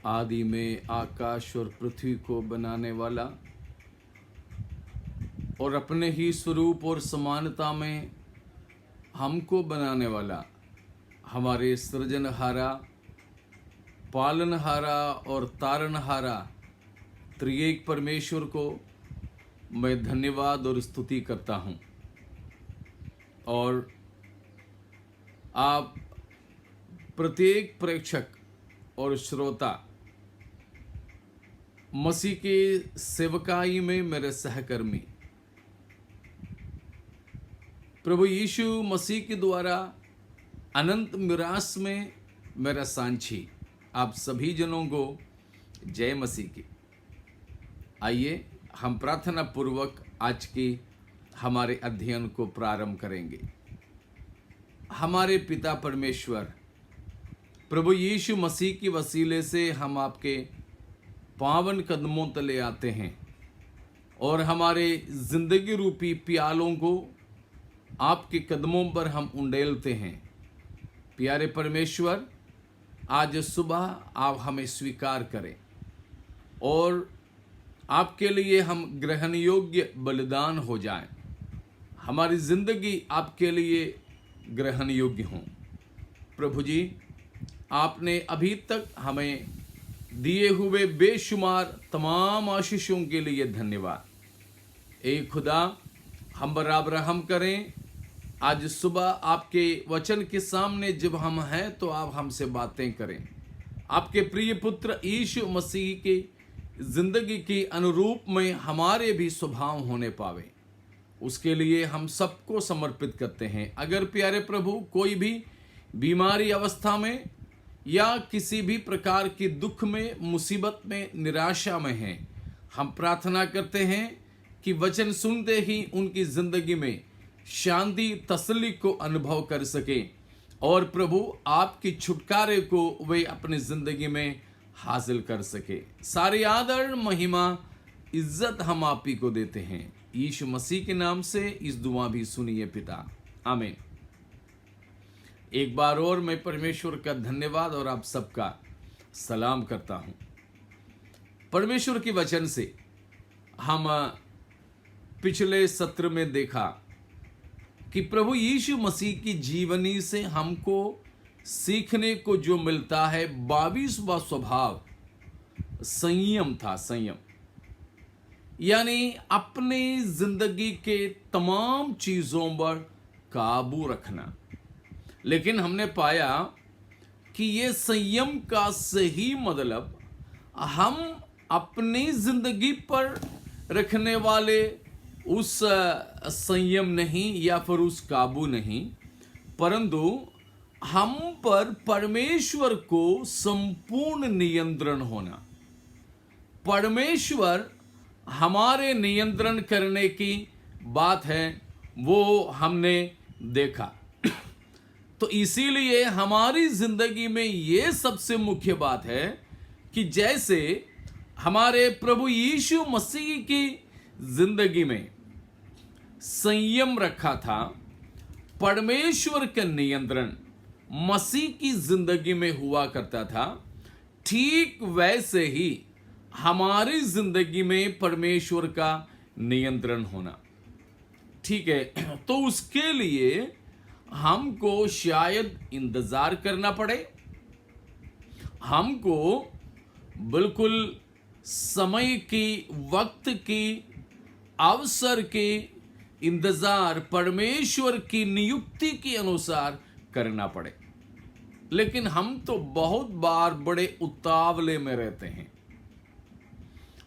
आदि में आकाश और पृथ्वी को बनाने वाला और अपने ही स्वरूप और समानता में हमको बनाने वाला हमारे सृजनहारा, पालनहारा और तारनहारा त्रिएक परमेश्वर को मैं धन्यवाद और स्तुति करता हूँ। और आप प्रत्येक प्रेक्षक और श्रोता मसीह के सेवकाई में मेरे सहकर्मी प्रभु यीशु मसीह के द्वारा अनंत मिरास में मेरा सांची, आप सभी जनों को जय मसीह की। आइए हम प्रार्थना पूर्वक आज की हमारे अध्ययन को प्रारंभ करेंगे। हमारे पिता परमेश्वर प्रभु यीशु मसीह की वसीले से हम आपके पावन कदमों तले आते हैं और हमारे जिंदगी रूपी प्यालों को आपके कदमों पर हम उंडेलते हैं। प्यारे परमेश्वर, आज सुबह आप हमें स्वीकार करें और आपके लिए हम ग्रहण योग्य बलिदान हो जाएं। हमारी जिंदगी आपके लिए ग्रहण योग्य हों। प्रभु जी, आपने अभी तक हमें दिए हुए बेशुमार तमाम आशीषों के लिए धन्यवाद। ए खुदा, हम बराबर हम करें। आज सुबह आपके वचन के सामने जब हम हैं तो आप हमसे बातें करें। आपके प्रिय पुत्र यीशु मसीह की जिंदगी के अनुरूप में हमारे भी स्वभाव होने पावे, उसके लिए हम सबको समर्पित करते हैं। अगर प्यारे प्रभु कोई भी बीमारी अवस्था में या किसी भी प्रकार की दुख में, मुसीबत में, निराशा में हैं, हम प्रार्थना करते हैं कि वचन सुनते ही उनकी जिंदगी में शांति, तसल्ली को अनुभव कर सके और प्रभु आपकी छुटकारे को वे अपनी जिंदगी में हासिल कर सके। सारी आदर, महिमा, इज्जत हम आप ही को देते हैं। यीशु मसीह के नाम से इस दुआ भी सुनिए पिता, आमीन। एक बार और मैं परमेश्वर का धन्यवाद और आप सबका सलाम करता हूं। परमेश्वर के वचन से हम पिछले सत्र में देखा कि प्रभु यीशु मसीह की जीवनी से हमको सीखने को जो मिलता है 22वां स्वभाव संयम था। संयम यानी अपनी जिंदगी के तमाम चीजों पर काबू रखना। लेकिन हमने पाया कि ये संयम का सही मतलब हम अपनी जिंदगी पर रखने वाले उस संयम नहीं या फिर उस काबू नहीं, परंतु हम पर परमेश्वर को संपूर्ण नियंत्रण होना। परमेश्वर हमारे नियंत्रण करने की बात है, वो हमने देखा। तो इसीलिए हमारी जिंदगी में ये सबसे मुख्य बात है कि जैसे हमारे प्रभु यीशु मसीह की जिंदगी में संयम रखा था, परमेश्वर का नियंत्रण मसीह की जिंदगी में हुआ करता था, ठीक वैसे ही हमारी जिंदगी में परमेश्वर का नियंत्रण होना। ठीक है, तो उसके लिए हमको शायद इंतजार करना पड़े, हमको बिल्कुल समय की, वक्त की, अवसर की इंतजार परमेश्वर की नियुक्ति के अनुसार करना पड़े। लेकिन हम तो बहुत बार बड़े उतावले में रहते हैं।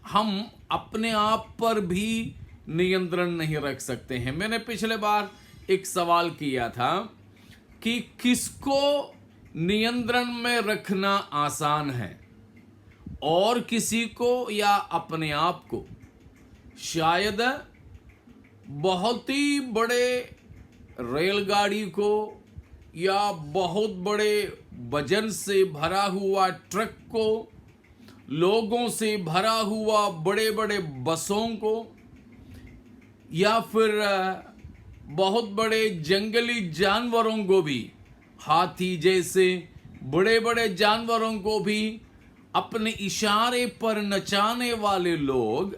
हम अपने आप पर भी नियंत्रण नहीं रख सकते हैं। मैंने पिछले बार एक सवाल किया था कि किसको नियंत्रण में रखना आसान है, और किसी को या अपने आप को। शायद बहुत ही बड़े रेलगाड़ी को या बहुत बड़े वजन से भरा हुआ ट्रक को, लोगों से भरा हुआ बड़े बड़े बसों को, या फिर बहुत बड़े जंगली जानवरों को भी, हाथी जैसे बड़े बड़े जानवरों को भी अपने इशारे पर नचाने वाले लोग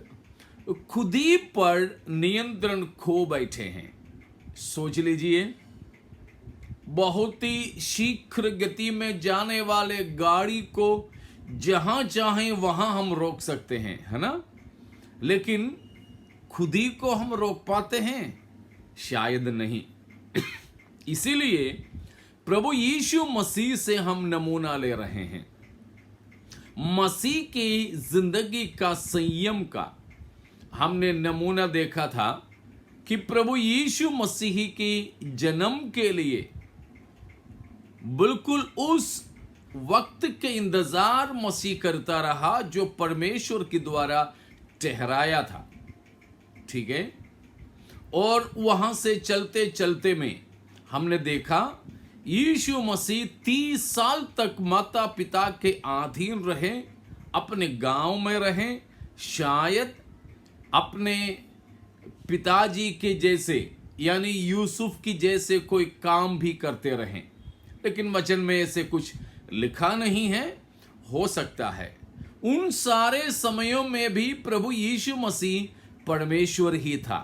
खुद ही पर नियंत्रण खो बैठे हैं। सोच लीजिए, बहुत ही शीघ्र गति में जाने वाले गाड़ी को जहां चाहें वहां हम रोक सकते हैं, है ना? लेकिन खुद ही को हम रोक पाते हैं? शायद नहीं। इसीलिए प्रभु यीशु मसीह से हम नमूना ले रहे हैं। मसीह की जिंदगी का संयम का हमने नमूना देखा था कि प्रभु यीशु मसीह की जन्म के लिए बिल्कुल उस वक्त के इंतजार मसीह करता रहा जो परमेश्वर के द्वारा ठहराया था। ठीक है? और वहां से चलते चलते में हमने देखा यीशु मसीह 30 साल तक माता पिता के अधीन रहे, अपने गांव में रहे, शायद अपने पिताजी के जैसे यानी यूसुफ की जैसे कोई काम भी करते रहे। लेकिन वचन में ऐसे कुछ लिखा नहीं है। हो सकता है उन सारे समयों में भी प्रभु यीशु मसीह परमेश्वर ही था।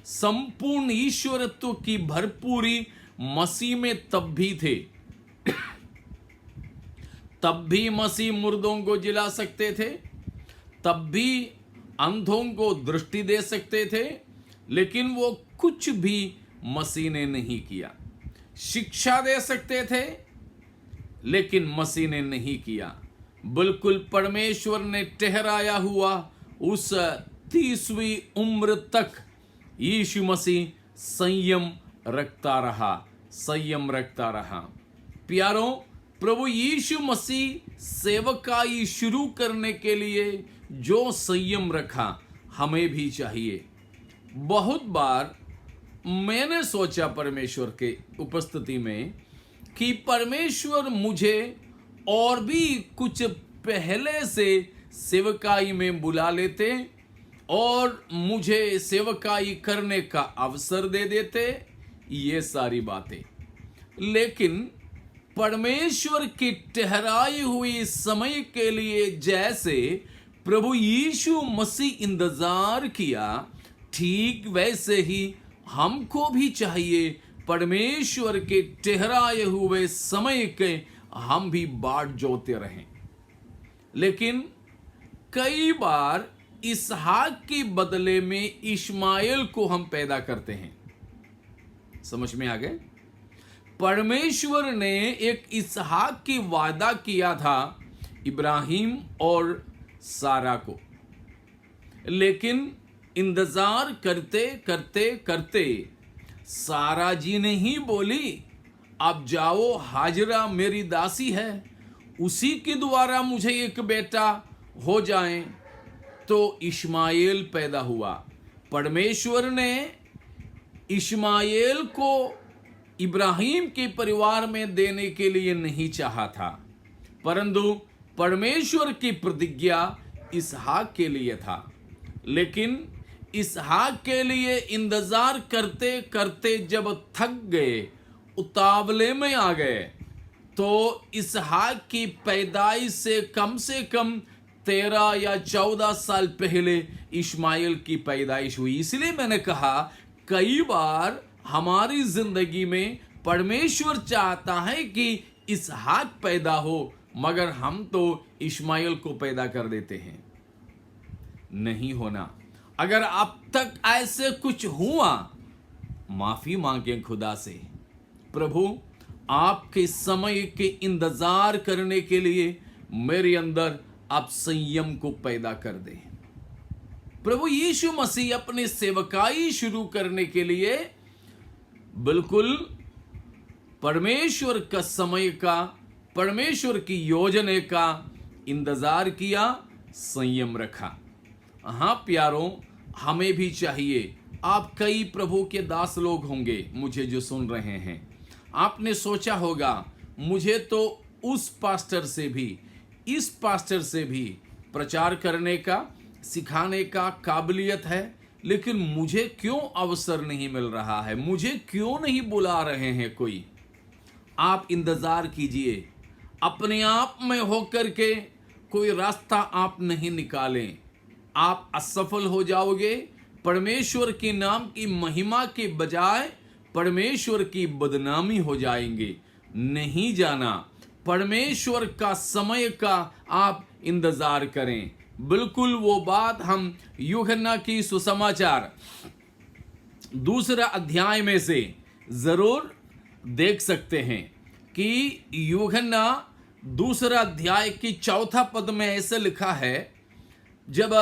संपूर्ण ईश्वरत्व की भरपूरी मसीह में तब भी थे। तब भी मसीह मुर्दों को जिला सकते थे, तब भी अंधों को दृष्टि दे सकते थे, लेकिन वो कुछ भी मसीह ने नहीं किया। शिक्षा दे सकते थे, लेकिन मसीह ने नहीं किया। बिल्कुल परमेश्वर ने ठहराया हुआ उस 30वीं उम्र तक यीशु मसीह संयम रखता रहा, संयम रखता रहा। प्यारों, प्रभु यीशु मसीह सेवकाई शुरू करने के लिए जो संयम रखा, हमें भी चाहिए। बहुत बार मैंने सोचा परमेश्वर के उपस्थिति में कि परमेश्वर मुझे और भी कुछ पहले से सेवकाई में बुला लेते और मुझे सेवकाई करने का अवसर दे देते, ये सारी बातें। लेकिन परमेश्वर की ठहराई हुई समय के लिए जैसे प्रभु यीशु मसीह इंतजार किया, ठीक वैसे ही हमको भी चाहिए परमेश्वर के ठहराए हुए समय के हम भी बाट जोते रहें। लेकिन कई बार इसहाक के बदले में इश्माएल को हम पैदा करते हैं। समझ में आ गए? परमेश्वर ने एक इसहाक की वादा किया था इब्राहिम और सारा को, लेकिन इंतजार करते करते करते सारा जी ने ही बोली, अब जाओ, हाजरा मेरी दासी है, उसी के द्वारा मुझे एक बेटा हो जाए। तो इश्माएल पैदा हुआ। परमेश्वर ने इश्माएल को इब्राहिम के परिवार में देने के लिए नहीं चाहा था, परंतु परमेश्वर की प्रतिज्ञा इसहाक के लिए था। लेकिन इसहाक के लिए इंतजार करते करते जब थक गए, उतावले में आ गए, तो इसहाक की पैदाइश से कम 13 या 14 साल पहले इश्माएल की पैदाइश हुई। इसलिए मैंने कहा कई बार हमारी जिंदगी में परमेश्वर चाहता है कि इसहाक पैदा हो, मगर हम तो इश्माएल को पैदा कर देते हैं। नहीं होना। अगर अब तक ऐसे कुछ हुआ, माफी मांगे खुदा से। प्रभु, आपके समय के इंतजार करने के लिए मेरे अंदर आप संयम को पैदा कर दे। प्रभु यीशु मसीह अपनी सेवकाई शुरू करने के लिए बिल्कुल परमेश्वर का समय का, परमेश्वर की योजना का इंतजार किया, संयम रखा। हाँ प्यारों, हमें भी चाहिए। आप कई प्रभु के दास लोग होंगे मुझे जो सुन रहे हैं। आपने सोचा होगा मुझे तो उस पास्टर से भी, इस पास्टर से भी प्रचार करने का, सिखाने का काबिलियत है, लेकिन मुझे क्यों अवसर नहीं मिल रहा है, मुझे क्यों नहीं बुला रहे हैं कोई। आप इंतजार कीजिए, अपने आप में होकर के कोई रास्ता आप नहीं निकालें, आप असफल हो जाओगे। परमेश्वर के नाम की महिमा के बजाय परमेश्वर की बदनामी हो जाएंगे। नहीं जाना, परमेश्वर का समय का आप इंतजार करें। बिल्कुल वो बात हम यूहन्ना की सुसमाचार 2 अध्याय में से जरूर देख सकते हैं कि यूहन्ना 2 अध्याय की 4 पद में ऐसे लिखा है, जब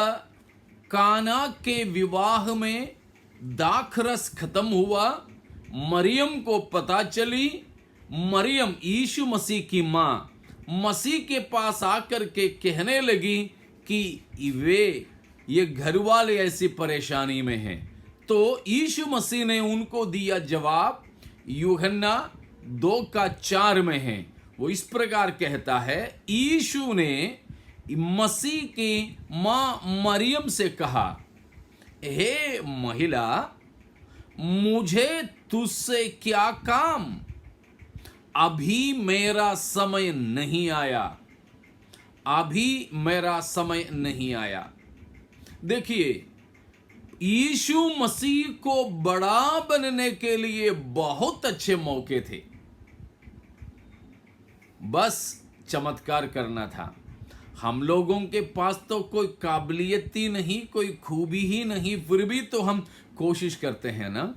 काना के विवाह में दाखरस खत्म हुआ, मरियम को पता चली। मरियम यीशु मसीह की मां मसीह के पास आकर के कहने लगी कि ये घर वाले ऐसी परेशानी में हैं। तो यीशु मसीह ने उनको दिया जवाब, यूहन्ना 2:4 में है। वो इस प्रकार कहता है, यीशु ने मसीह की मां मरियम से कहा, हे महिला, मुझे तुझसे क्या काम, अभी मेरा समय नहीं आया, अभी मेरा समय नहीं आया। देखिए, यीशु मसीह को बड़ा बनने के लिए बहुत अच्छे मौके थे, बस चमत्कार करना था। हम लोगों के पास तो कोई काबिलियत ही नहीं, कोई खूबी ही नहीं, फिर भी तो हम कोशिश करते हैं ना।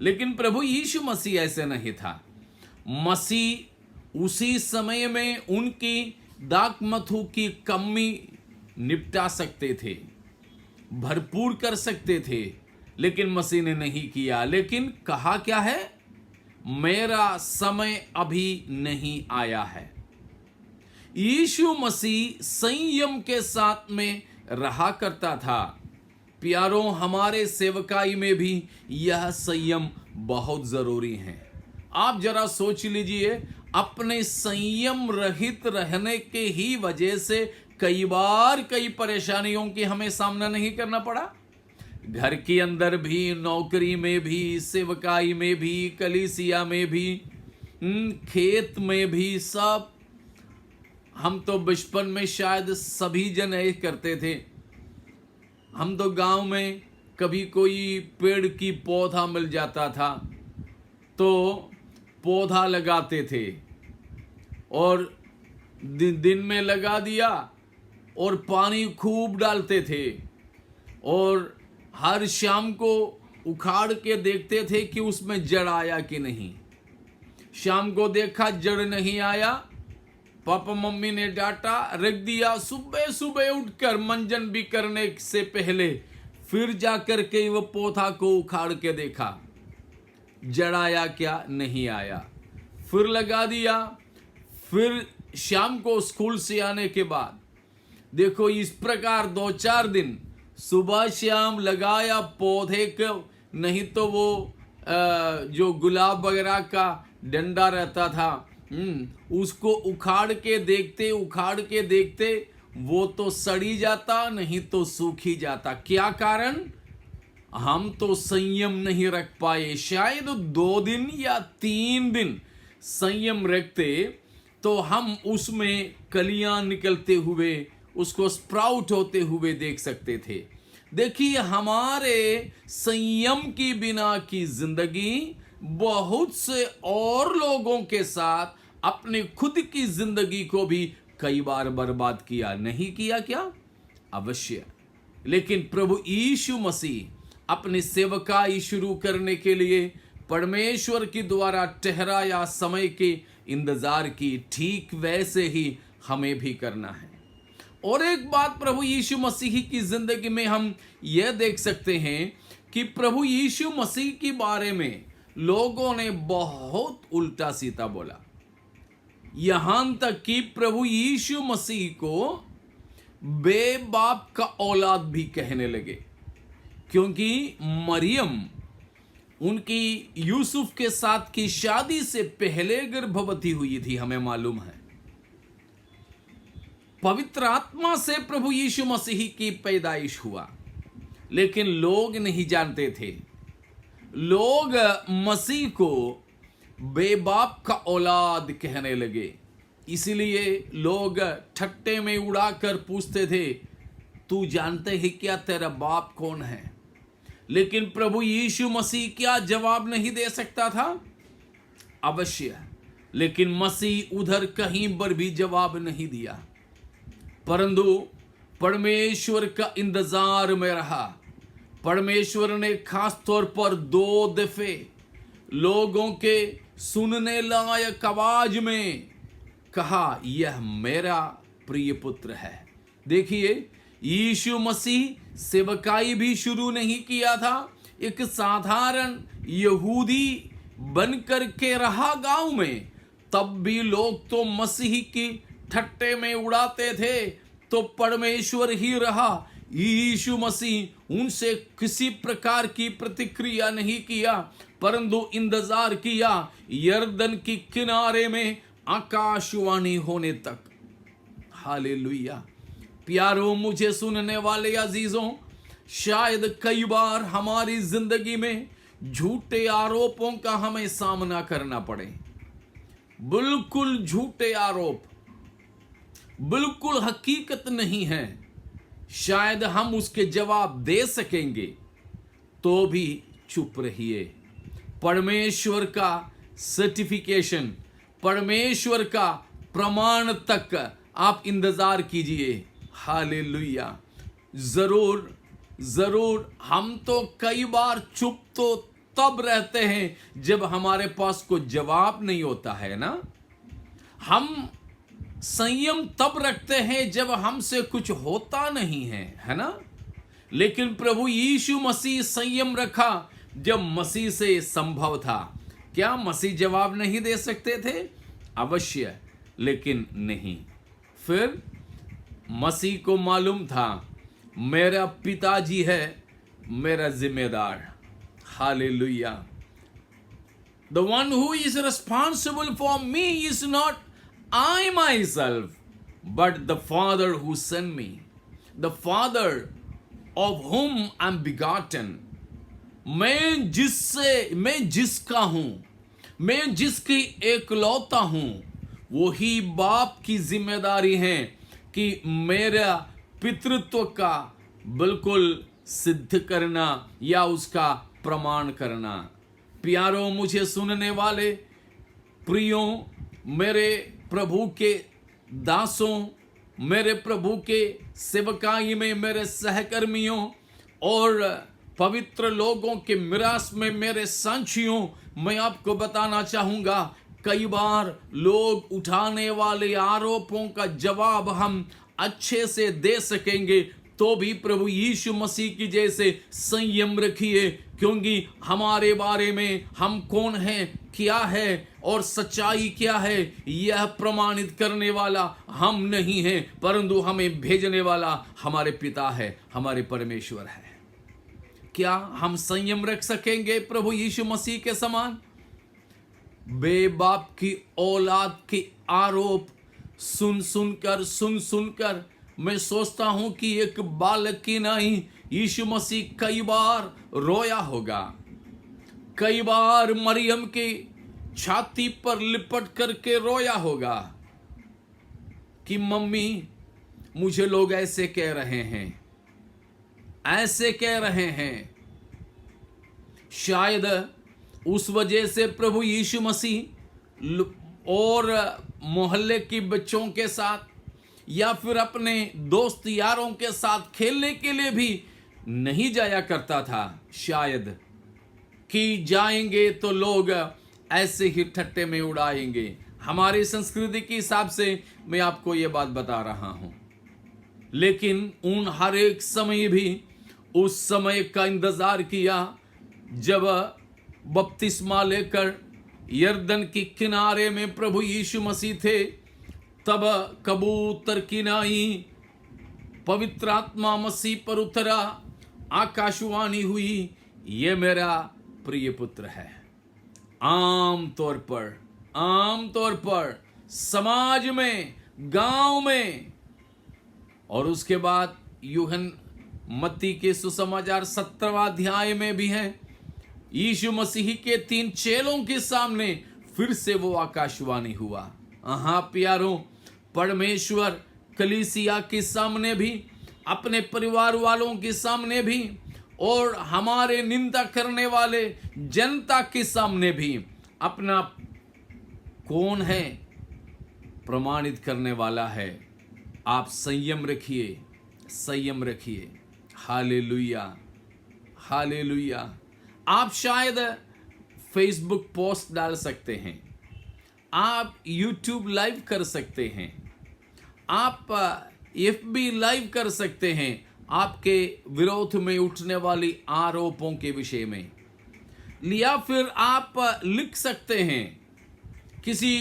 लेकिन प्रभु यीशु मसीह ऐसे नहीं था। मसीह उसी समय में उनकी दाखमधु की कमी निपटा सकते थे, भरपूर कर सकते थे, लेकिन मसीह ने नहीं किया। लेकिन कहा क्या है, मेरा समय अभी नहीं आया है। यीशु मसीह संयम के साथ में रहा करता था। प्यारों, हमारे सेवकाई में भी यह संयम बहुत जरूरी है। आप जरा सोच लीजिए, अपने संयम रहित रहने के ही वजह से कई बार कई परेशानियों की हमें सामना नहीं करना पड़ा। घर के अंदर भी, नौकरी में भी, सेवकाई में भी, कलीसिया में भी, खेत में भी, सब। हम तो बचपन में शायद सभी जन ऐसे करते थे। हम तो गांव में कभी कोई पेड़ की पौधा मिल जाता था तो पौधा लगाते थे, और दिन में लगा दिया और पानी खूब डालते थे, और हर शाम को उखाड़ के देखते थे कि उसमें जड़ आया कि नहीं। शाम को देखा जड़ नहीं आया, पापा मम्मी ने डांटा, रख दिया। सुबह सुबह उठकर मंजन भी करने से पहले फिर जाकर के वो पौधा को उखाड़ के देखा, जड़ आया क्या, नहीं आया। फिर लगा दिया। फिर शाम को स्कूल से आने के बाद देखो, इस प्रकार 2-4 दिन सुबह शाम लगाया पौधे को, नहीं तो वो जो गुलाब वगैरह का डंडा रहता था, उसको उखाड़ के देखते वो तो सड़ी जाता, नहीं तो सूखी जाता। क्या कारण? हम तो संयम नहीं रख पाए। शायद 2 दिन या 3 दिन संयम रखते तो हम उसमें कलियां निकलते हुए, उसको स्प्राउट होते हुए देख सकते थे। देखिए, हमारे संयम की बिना की जिंदगी बहुत से और लोगों के साथ अपने खुद की जिंदगी को भी कई बार बर्बाद किया। नहीं किया क्या? अवश्य। लेकिन प्रभु यीशु मसीह अपनी सेवकाई शुरू करने के लिए परमेश्वर के द्वारा ठहराया समय के इंतजार की, ठीक वैसे ही हमें भी करना है। और एक बात प्रभु यीशु मसीह की जिंदगी में हम यह देख सकते हैं कि प्रभु यीशु मसीह के बारे में लोगों ने बहुत उल्टा सीधा बोला। यहां तक कि प्रभु यीशु मसीह को बेबाप का औलाद भी कहने लगे, क्योंकि मरियम उनकी यूसुफ के साथ की शादी से पहले गर्भवती हुई थी, हमें मालूम है। पवित्र आत्मा से प्रभु यीशु मसीह की पैदाइश हुआ, लेकिन लोग नहीं जानते थे। लोग मसीह को बेबाप का औलाद कहने लगे। इसीलिए लोग ठट्टे में उड़ाकर पूछते थे, तू जानते ही क्या तेरा बाप कौन है? लेकिन प्रभु यीशु मसीह क्या जवाब नहीं दे सकता था? अवश्य, लेकिन मसीह उधर कहीं पर भी जवाब नहीं दिया, परंतु परमेश्वर का इंतजार में रहा। परमेश्वर ने खास तौर पर 2 दफे लोगों के सुनने लायक आवाज में कहा, यह मेरा प्रिय पुत्र है। देखिए, यीशु मसीह सेवकाई भी शुरू नहीं किया था। एक साधारण यहूदी बनकर के रहा गांव में, तब भी लोग तो मसीह की ठट्टे में उड़ाते थे, तो परमेश्वर ही रहा। यीशु मसीह उनसे किसी प्रकार की प्रतिक्रिया नहीं किया, परंतु इंतजार किया यरदन की किनारे में आकाशवाणी होने तक। हालेलुया। प्यारो, मुझे सुनने वाले अजीजों, शायद कई बार हमारी जिंदगी में झूठे आरोपों का हमें सामना करना पड़े। बिल्कुल झूठे आरोप, बिल्कुल हकीकत नहीं है। शायद हम उसके जवाब दे सकेंगे, तो भी चुप रहिए। परमेश्वर का सर्टिफिकेशन, परमेश्वर का प्रमाण तक आप इंतजार कीजिए। हालेलुया। जरूर जरूर, हम तो कई बार चुप तो तब रहते हैं जब हमारे पास कोई जवाब नहीं होता है ना। हम संयम तब रखते हैं जब हमसे कुछ होता नहीं है ना। लेकिन प्रभु यीशु मसीह संयम रखा जब मसीह से संभव था। क्या मसीह जवाब नहीं दे सकते थे? अवश्य, लेकिन नहीं। फिर मसीह को मालूम था, मेरा पिताजी है मेरा जिम्मेदार। Hallelujah. The one who is responsible for me is not I myself, but the Father who sent me, the Father of whom I am begotten. मैं जिसका हूं, मैं जिसकी एकलौता हूं, वही बाप की जिम्मेदारी है कि मेरा पितृत्व का बिल्कुल सिद्ध करना या उसका प्रमाण करना। प्यारों, मुझे सुनने वाले प्रियों, मेरे प्रभु के दासों, मेरे प्रभु के सेवकाई में मेरे सहकर्मियों और पवित्र लोगों के मिरास में मेरे साथियों, मैं आपको बताना चाहूँगा, कई बार लोग उठाने वाले आरोपों का जवाब हम अच्छे से दे सकेंगे, तो भी प्रभु यीशु मसीह की जैसे संयम रखिए, क्योंकि हमारे बारे में हम कौन हैं, क्या है और सच्चाई क्या है, यह प्रमाणित करने वाला हम नहीं हैं, परंतु हमें भेजने वाला हमारे पिता है, हमारे परमेश्वर है। क्या हम संयम रख सकेंगे प्रभु यीशु मसीह के समान? बेबाप की औलाद के आरोप सुन सुनकर मैं सोचता हूं कि एक बालक की नहीं, यीशु मसीह कई बार रोया होगा। कई बार मरियम की छाती पर लिपट करके रोया होगा कि मम्मी, मुझे लोग ऐसे कह रहे हैं, ऐसे कह रहे हैं। शायद उस वजह से प्रभु यीशु मसीह और मोहल्ले के बच्चों के साथ या फिर अपने दोस्त यारों के साथ खेलने के लिए भी नहीं जाया करता था। शायद कि जाएंगे तो लोग ऐसे ही ठट्टे में उड़ाएंगे। हमारी संस्कृति के हिसाब से मैं आपको ये बात बता रहा हूं, लेकिन उन हर एक समय भी उस समय का इंतजार किया जब बपतिस्मा लेकर यरदन के किनारे में प्रभु यीशु मसीह थे। तब कबूतर की नाई पवित्र आत्मा मसीह पर उतरा, आकाशवाणी हुई, ये मेरा प्रिय पुत्र है। आम तौर पर समाज में, गांव में, और उसके बाद यूहन मत्ती के सुसमाचार 17वां अध्याय में भी है। यीशु मसीह के 3 चेलों के सामने फिर से वो आकाशवाणी हुआ। हाँ प्यारों, परमेश्वर कलीसिया के सामने भी, अपने परिवार वालों के सामने भी, और हमारे निंदा करने वाले जनता के सामने भी अपना कौन है प्रमाणित करने वाला है। आप संयम रखिए, संयम रखिए। Hallelujah, hallelujah. आप शायद फेसबुक पोस्ट डाल सकते हैं, आप यूट्यूब लाइव कर सकते हैं, आप एफबी लाइव कर सकते हैं आपके विरोध में उठने वाली आरोपों के विषय में, या फिर आप लिख सकते हैं किसी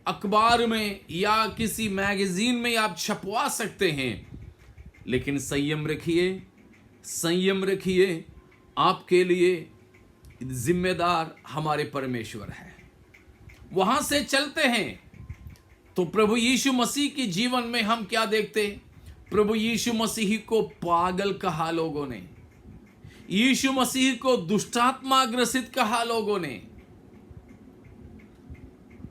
अखबार में या किसी मैगजीन में आप छपवा सकते हैं। लेकिन संयम रखिए, संयम रखिए। आपके लिए जिम्मेदार हमारे परमेश्वर है। वहां से चलते हैं तो प्रभु यीशु मसीह के जीवन में हम क्या देखते? प्रभु यीशु मसीह को पागल कहा लोगों ने, यीशु मसीह को दुष्टात्मा ग्रसित कहा लोगों ने,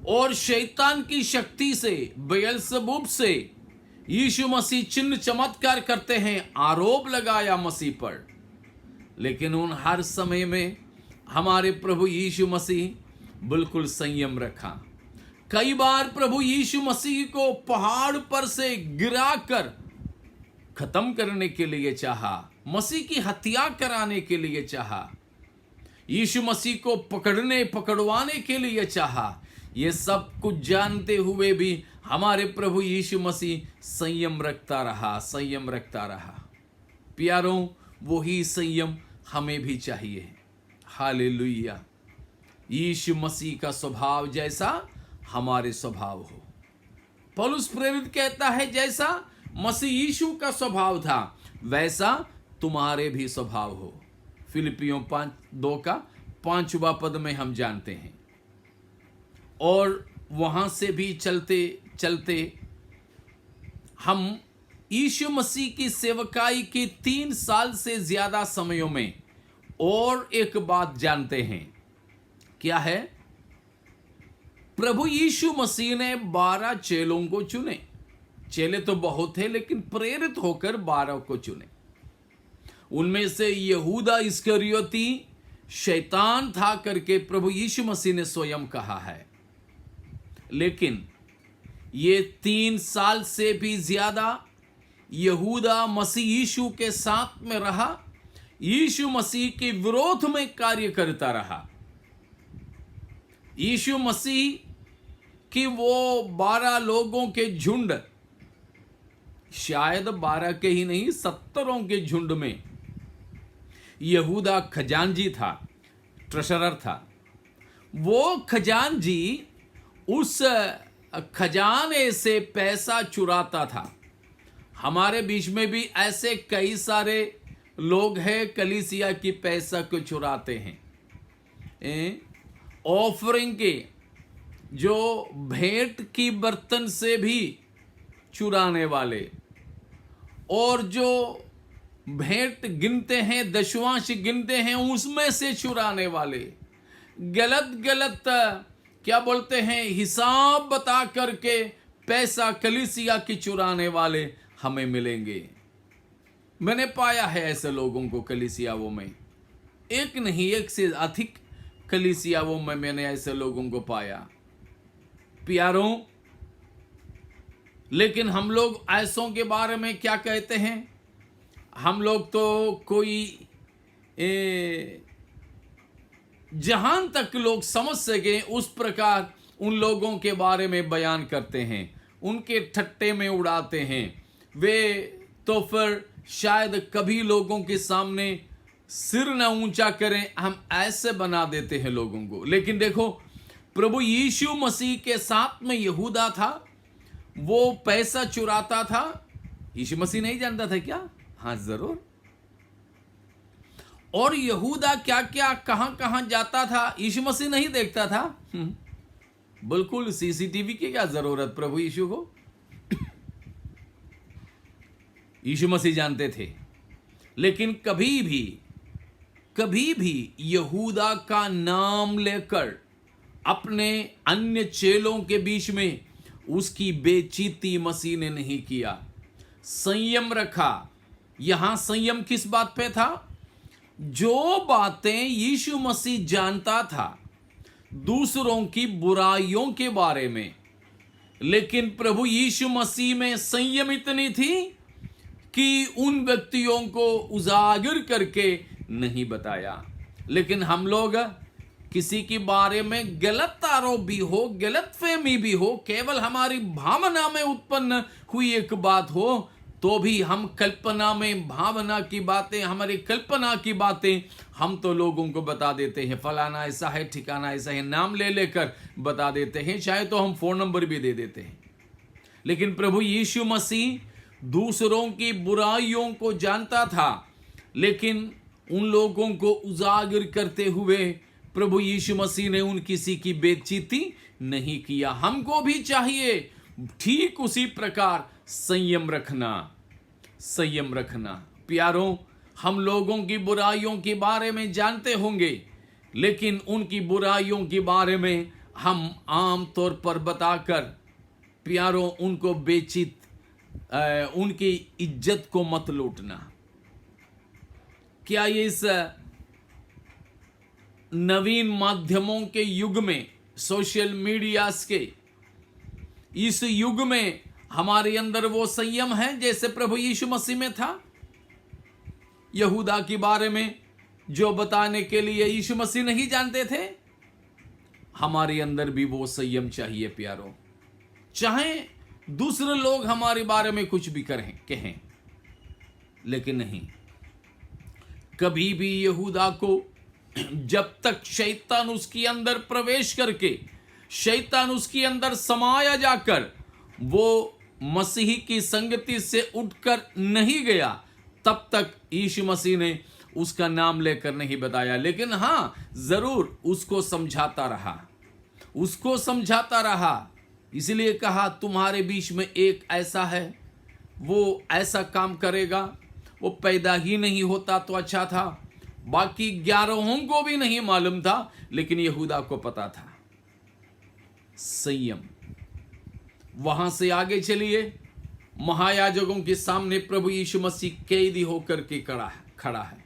और शैतान की शक्ति से, बेएल्ज़ेबूब से यीशु मसीह चिन्ह चमत्कार करते हैं, आरोप लगाया मसीह पर। लेकिन उन हर समय में हमारे प्रभु यीशु मसीह बिल्कुल संयम रखा। कई बार प्रभु यीशु मसीह को पहाड़ पर से गिराकर खत्म करने के लिए चाहा, मसीह की हत्या कराने के लिए चाहा, यीशु मसीह को पकड़वाने के लिए चाहा। ये सब कुछ जानते हुए भी हमारे प्रभु यीशु मसीह संयम रखता रहा, संयम रखता रहा। प्यारों, वही संयम हमें भी चाहिए। हालेलुया। यीशु मसीह का स्वभाव जैसा हमारे स्वभाव हो। पौलुस प्रेरित कहता है, जैसा मसीह यीशु का स्वभाव था वैसा तुम्हारे भी स्वभाव हो। फिलिपियों 5:2 का 5वां पद में हम जानते हैं। और वहां से भी चलते चलते हम यीशु मसीह की सेवकाई के 3 साल से ज्यादा समयों में और एक बात जानते हैं। क्या है? प्रभु यीशु मसीह ने 12 चेलों को चुने। चेले तो बहुत थे, लेकिन प्रेरित होकर 12 को चुने। उनमें से यहूदा इस्करियोती शैतान था करके प्रभु यीशु मसीह ने स्वयं कहा है। लेकिन ये 3 साल से भी ज्यादा यहूदा मसीह यीशु के साथ में रहा, यीशु मसीह के विरोध में कार्य करता रहा। यीशु मसीह कि वो 12 लोगों के झुंड, शायद 12 के ही नहीं 70 के झुंड में यहूदा खजांजी था, ट्रेशरर था। वो खजांजी उस खजाने से पैसा चुराता था। हमारे बीच में भी ऐसे कई सारे लोग हैं कलीसिया की पैसा को चुराते हैं। ऑफरिंग के जो भेंट की बर्तन से भी चुराने वाले, और जो भेंट गिनते हैं, दशवांश गिनते हैं, उसमें से चुराने वाले, गलत गलत क्या बोलते हैं हिसाब बता करके पैसा कलीसिया की चुराने वाले हमें मिलेंगे। मैंने पाया है ऐसे लोगों को कलीसियाओं में, एक नहीं एक से अधिक कलीसियाओं में मैंने ऐसे लोगों को पाया। प्यारों, लेकिन हम लोग ऐसों के बारे में क्या कहते हैं? हम लोग तो कोई जहां तक लोग समझ सके उस प्रकार उन लोगों के बारे में बयान करते हैं, उनके ठट्टे में उड़ाते हैं। वे तो फिर शायद कभी लोगों के सामने सिर न ऊंचा करें, हम ऐसे बना देते हैं लोगों को। लेकिन देखो, प्रभु यीशु मसीह के साथ में यहूदा था, वो पैसा चुराता था। यीशु मसीह नहीं जानता था क्या? हाँ जरूर। और यहूदा क्या क्या कहां कहां जाता था यीशु मसीह नहीं देखता था। बिल्कुल, सीसीटीवी की क्या जरूरत प्रभु यीशु को? यीशु मसीह जानते थे। लेकिन कभी भी यहूदा का नाम लेकर अपने अन्य चेलों के बीच में उसकी बेइज्जती मसीह ने नहीं किया, संयम रखा। यहां संयम किस बात पे था? जो बातें यीशु मसीह जानता था दूसरों की बुराइयों के बारे में, लेकिन प्रभु यीशु मसीह में संयम इतनी थी कि उन व्यक्तियों को उजागर करके नहीं बताया। लेकिन हम लोग किसी के बारे में गलत आरोप भी हो, गलत फहमी भी हो, केवल हमारी भावना में उत्पन्न हुई एक बात हो, तो भी हम कल्पना में भावना की बातें, हमारी कल्पना की बातें हम तो लोगों को बता देते हैं। फलाना ऐसा है, ठिकाना ऐसा है, नाम ले लेकर बता देते हैं, चाहे तो हम फोन नंबर भी दे देते हैं। लेकिन प्रभु यीशु मसीह दूसरों की बुराइयों को जानता था, लेकिन उन लोगों को उजागर करते हुए प्रभु यीशु मसीह ने उन किसी की बेइज्जती नहीं किया। हमको भी चाहिए ठीक उसी प्रकार संयम रखना, संयम रखना। प्यारों, हम लोगों की बुराइयों के बारे में जानते होंगे, लेकिन उनकी बुराइयों के बारे में हम आम तौर पर बताकर प्यारों उनको बेइज्जत, उनकी इज्जत को मत लूटना। क्या ये इस नवीन माध्यमों के युग में, सोशल मीडिया के इस युग में हमारे अंदर वो संयम है जैसे प्रभु यीशु मसीह में था? यहूदा के बारे में जो बताने के लिए यीशु मसीह नहीं जानते थे, हमारे अंदर भी वो संयम चाहिए प्यारों। चाहे दूसरे लोग हमारे बारे में कुछ भी कहें, लेकिन नहीं, कभी भी यहूदा को जब तक शैतान उसके अंदर प्रवेश करके, शैतान उसके अंदर समाया जाकर वो मसीह की संगति से उठकर नहीं गया, तब तक यीशु मसीह ने उसका नाम लेकर नहीं बताया। लेकिन हां, जरूर उसको समझाता रहा, उसको समझाता रहा। इसलिए कहा तुम्हारे बीच में एक ऐसा है, वो ऐसा काम करेगा, वो पैदा ही नहीं होता तो अच्छा था। बाकी 11 को भी नहीं मालूम था, लेकिन यहूदा को पता था। संयम। वहां से आगे चलिए, महायाजकों के सामने प्रभु यीशु मसीह कैदी होकर के खड़ा है।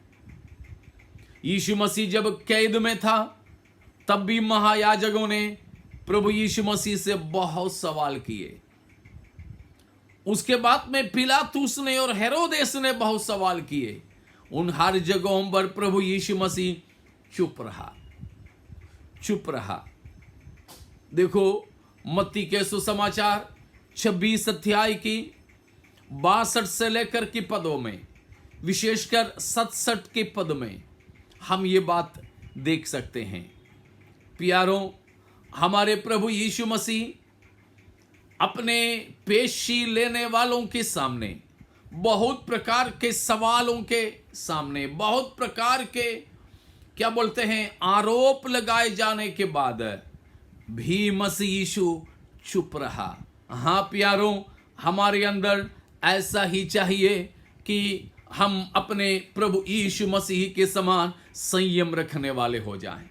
यीशु मसीह जब कैद में था, तब भी महायाजकों ने प्रभु यीशु मसीह से बहुत सवाल किए। उसके बाद में पिलातुस ने और हेरोदेस ने बहुत सवाल किए। उन हर जगहों पर प्रभु यीशु मसीह चुप रहा, चुप रहा। देखो मत्ती के सुसमाचार 26 अध्याय की 62 से लेकर के पदों में, विशेषकर 67 के पद में हम ये बात देख सकते हैं। प्यारों, हमारे प्रभु यीशु मसीह अपने पेशी लेने वालों के सामने बहुत प्रकार के सवालों के सामने, बहुत प्रकार के क्या बोलते हैं आरोप लगाए जाने के बाद भी मसीह यीशु चुप रहा। हाँ प्यारों, हमारे अंदर ऐसा ही चाहिए कि हम अपने प्रभु यीशु मसीह के समान संयम रखने वाले हो जाएं।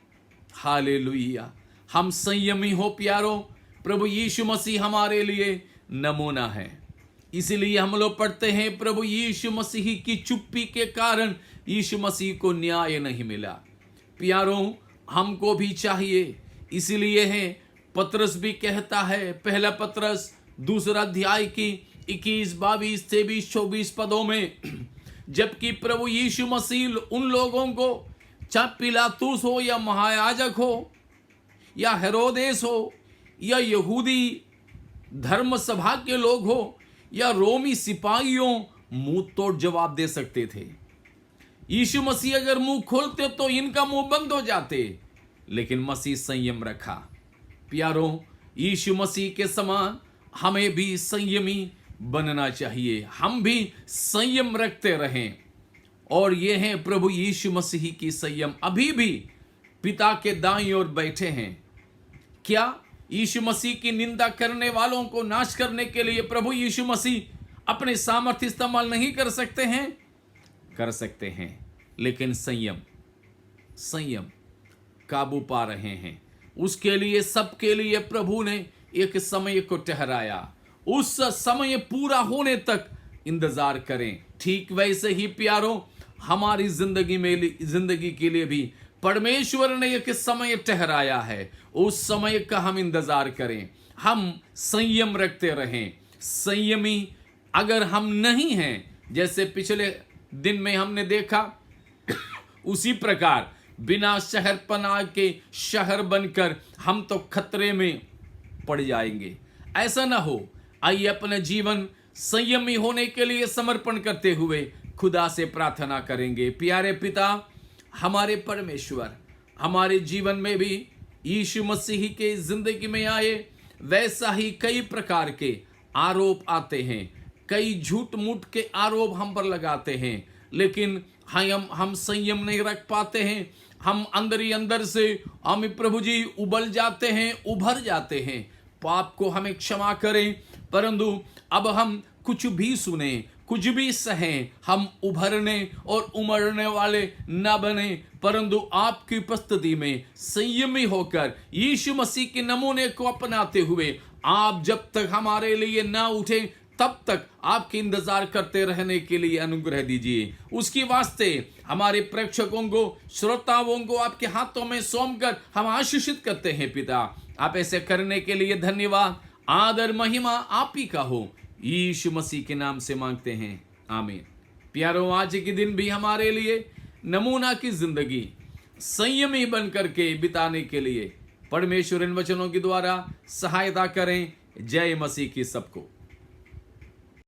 हालेलुया, हम संयमी हो प्यारों। प्रभु यीशु मसीह हमारे लिए नमूना है। इसीलिए हम लोग पढ़ते हैं प्रभु यीशु मसीह की चुप्पी के कारण यीशु मसीह को न्याय नहीं मिला। प्यारों, हमको भी चाहिए। इसीलिए है पतरस भी कहता है, पहला पतरस 2 अध्याय की 21, 22, 23, 24 पदों में, जबकि प्रभु यीशु मसीह उन लोगों को, चाहे पिलातुस हो या महायाजक हो या हेरोदेस हो या यहूदी धर्म सभा के लोग हो या रोमी सिपाहियों, मुंह तोड़ जवाब दे सकते थे। यीशु मसीह अगर मुंह खोलते तो इनका मुंह बंद हो जाते, लेकिन मसीह संयम रखा। प्यारों, यीशु मसीह के समान हमें भी संयमी बनना चाहिए। हम भी संयम रखते रहें। और ये है प्रभु यीशु मसीह की संयम। अभी भी पिता के दाईं ओर बैठे हैं। क्या यीशु मसीह की निंदा करने वालों को नाश करने के लिए प्रभु यीशु मसीह अपने सामर्थ्य इस्तेमाल नहीं कर सकते हैं? कर सकते हैं, लेकिन संयम, संयम, काबू पा रहे हैं। उसके लिए, सबके लिए प्रभु ने एक समय को ठहराया। उस समय पूरा होने तक इंतजार करें। ठीक वैसे ही प्यारों, हमारी जिंदगी के लिए भी परमेश्वर ने एक समय ठहराया है। उस समय का हम इंतजार करें, हम संयम रखते रहें। संयमी अगर हम नहीं हैं, जैसे पिछले दिन में हमने देखा, उसी प्रकार बिना शहरपनाह के शहर बनकर हम तो खतरे में पड़ जाएंगे। ऐसा ना हो। आइए अपने जीवन संयमी होने के लिए समर्पण करते हुए खुदा से प्रार्थना करेंगे। प्यारे पिता, हमारे परमेश्वर, हमारे जीवन में भी यीशु मसीह के जिंदगी में आए वैसा ही कई प्रकार के आरोप आते हैं, कई झूठ मूठ के आरोप हम पर लगाते हैं, लेकिन हम संयम नहीं रख पाते हैं। हम अंदर ही अंदर से हम प्रभु जी उबल जाते हैं, उभर जाते हैं। पाप को हमें क्षमा करें, परंतु अब हम कुछ भी सुने, कुछ भी सहें, हम उभरने और उमड़ने वाले न बने, परंतु आपकी उपस्थिति में संयमी होकर यीशु मसीह के नमूने को अपनाते हुए आप जब तक हमारे लिए ना उठे तब तक आपके इंतजार करते रहने के लिए अनुग्रह दीजिए। उसके वास्ते हमारे प्रेक्षकों को, श्रोताओं को आपके हाथों में सौंपकर हम आशीषित करते हैं। पिता, आप ऐसे करने के लिए धन्यवाद। आदर महिमा आप ही का हो, यीशु मसीह के नाम से मांगते हैं, आमीन। प्यारों, आज के दिन भी हमारे लिए नमूना की जिंदगी संयमी बन करके बिताने के लिए परमेश्वर इन वचनों के द्वारा सहायता करें। जय मसीह की सबको।